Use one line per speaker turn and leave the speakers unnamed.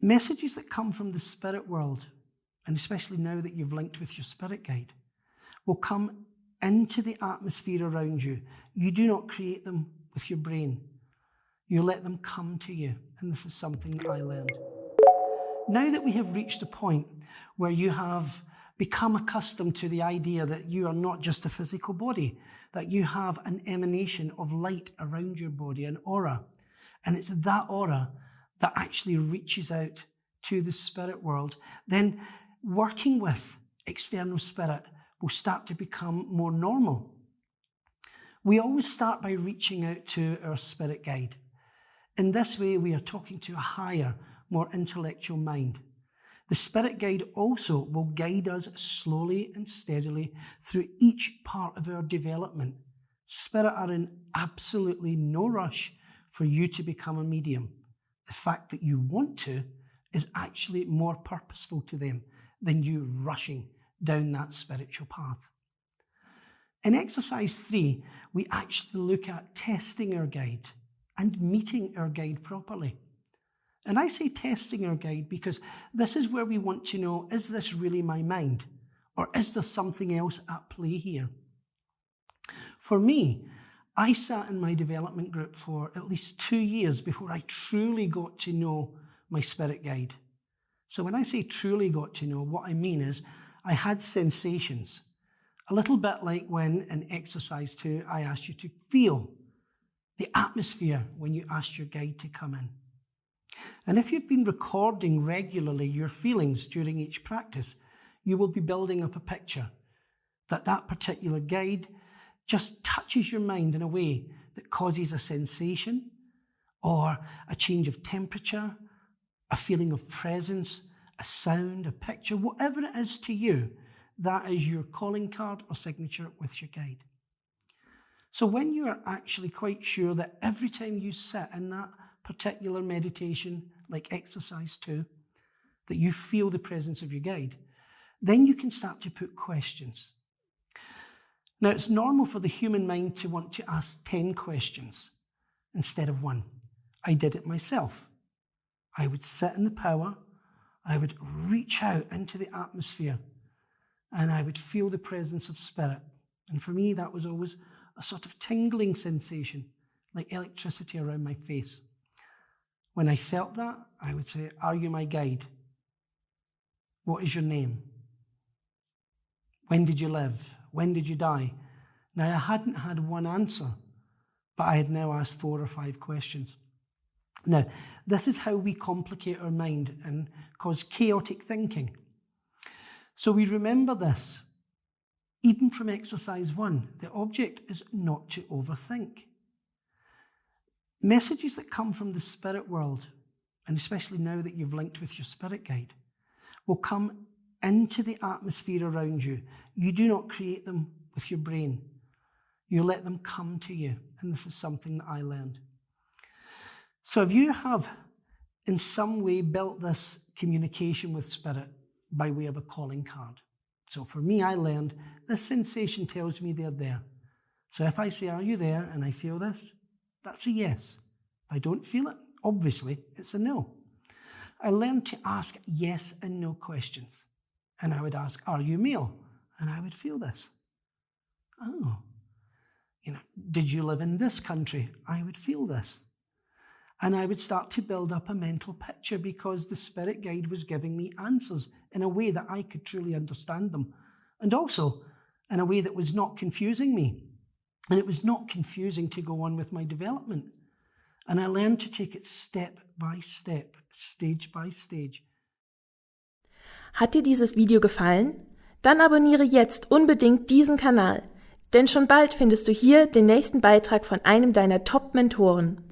Messages that come from the spirit world, and especially now that you've linked with your spirit guide, will come into the atmosphere around you. You do not create them with your brain. You let them come to you. And this is something that I learned. Now that we have reached a point where you have become accustomed to the idea that you are not just a physical body, that you have an emanation of light around your body, an aura, and it's that aura that actually reaches out to the spirit world, then working with external spirit will start to become more normal. We always start by reaching out to our spirit guide. In this way, we are talking to a higher, more intellectual mind. The spirit guide also will guide us slowly and steadily through each part of our development. Spirit are in absolutely no rush for you to become a medium. The fact that you want to is actually more purposeful to them than you rushing down that spiritual path. In exercise 3, we actually look at testing our guide and meeting our guide properly. And I say testing our guide because this is where we want to know, is this really my mind? Or is there something else at play here? For me, I sat in my development group for at least 2 years before I truly got to know my spirit guide. So when I say truly got to know, what I mean is I had sensations. A little bit like when in exercise 2, I asked you to feel the atmosphere when you asked your guide to come in. And if you've been recording regularly your feelings during each practice, you will be building up a picture that that particular guide just touches your mind in a way that causes a sensation or a change of temperature, a feeling of presence, a sound, a picture, whatever it is to you, that is your calling card or signature with your guide. So when you are actually quite sure that every time you sit in that particular meditation, like exercise 2, that you feel the presence of your guide, then you can start to put questions. Now, it's normal for the human mind to want to ask 10 questions instead of 1. I did it myself. I would sit in the power, I would reach out into the atmosphere, and I would feel the presence of spirit. And for me, that was always a sort of tingling sensation, like electricity around my face. When I felt that, I would say, "Are you my guide? What is your name? When did you live? When did you die?" Now, I hadn't had one answer, but I had now asked 4 or 5 questions. Now, this is how we complicate our mind and cause chaotic thinking. So we remember this. Even from exercise 1, the object is not to overthink. Messages that come from the spirit world, and especially now that you've linked with your spirit guide, will come into the atmosphere around you. You do not create them with your brain. You let them come to you. And this is something that I learned. So if you have in some way built this communication with spirit by way of a calling card. So for me, I learned this sensation tells me they're there. So if I say, "Are you there?" and I feel this, that's a yes. If I don't feel it, obviously, it's a no. I learned to ask yes and no questions. And I would ask, "Are you male?" And I would feel this. "Oh, did you live in this country?" I would feel this. And I would start to build up a mental picture because the spirit guide was giving me answers in a way that I could truly understand them. And also in a way that was not confusing me. And it was not confusing to go on with my development. And I learned to take it step by step, stage by stage.
Hat dir dieses Video gefallen? Dann abonniere jetzt unbedingt diesen Kanal, denn schon bald findest du hier den nächsten Beitrag von einem deiner Top-Mentoren.